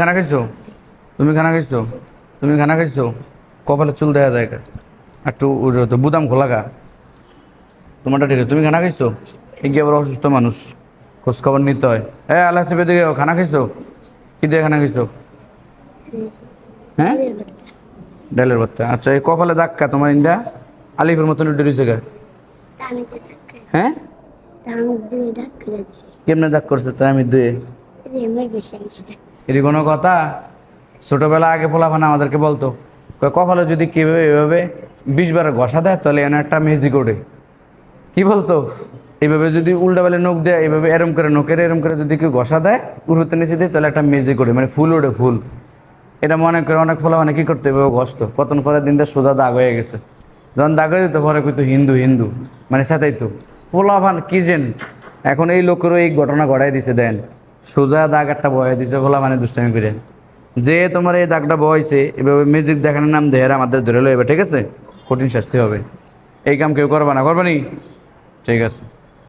খানা খাইছো? তুমি খানা খাইছো? তুমি খানা খাইছো? কপালে চুল দেওয়া যায় একটু তো বুদাম খোলা গা। তোমারটা ঠিক আছে, তুমি খানা খাইছো? এগিয়ে আবার অসুস্থ মানুষ, খোঁজ খবর নিতে হয়। হ্যাঁ আল্লাহ হাসিবে দিকে খানা খাইছো? কি দিয়ে খানা খাইছো? হ্যাঁ, ডালের ভর্তা। আচ্ছা, এই কপালে ধাক্কা তোমার ইন্দা আলিফের মতন উঠে রয়েছে গা। হ্যাঁ, কেমনে দাগ করছে তাই আমি দুয়ে? এটি কোনো কথা? ছোটবেলা আগে পোলাপানা আমাদেরকে বলতো, কপালে যদি কেউ এভাবে 20 বার ঘষা দেয় তাহলে এনে একটা ম্যাজিক ওঠে। কি বলতো? এইভাবে যদি উল্টা বেলে নখ দেয়, এইভাবে এরম করে নখের এরম করে যদি কেউ ঘষা দেয় উড়তে নিচে দেয় তাহলে একটা ম্যাজিক ওঠে, মানে ফুল ওঠে ফুল। এটা মনে করে অনেক পোলাপানা কি করতে এভাবে ঘষতো, কতন পরের দিনটা সোজা দাগ হয়ে গেছে। যখন দাগ হয়ে যেত পরে কইতো হিন্দু হিন্দু, মানে সাথেইতো পোলাপান কি জেন। এখন এই লোকেরও এই ঘটনা ঘটাই দিছে, দেন সোজা দাগ একটা বয়ে দিছে পোলাপানে দুষ্টামি করে। যে তোমার এই দাগটা বয়ছে এভাবে ম্যাজিক দেখানোর নাম দেহের আমাদের ধরে লো এবার, ঠিক আছে? কঠিন শাস্তি হবে। এই কাম কেউ করবা না, করবানি? ঠিক আছে।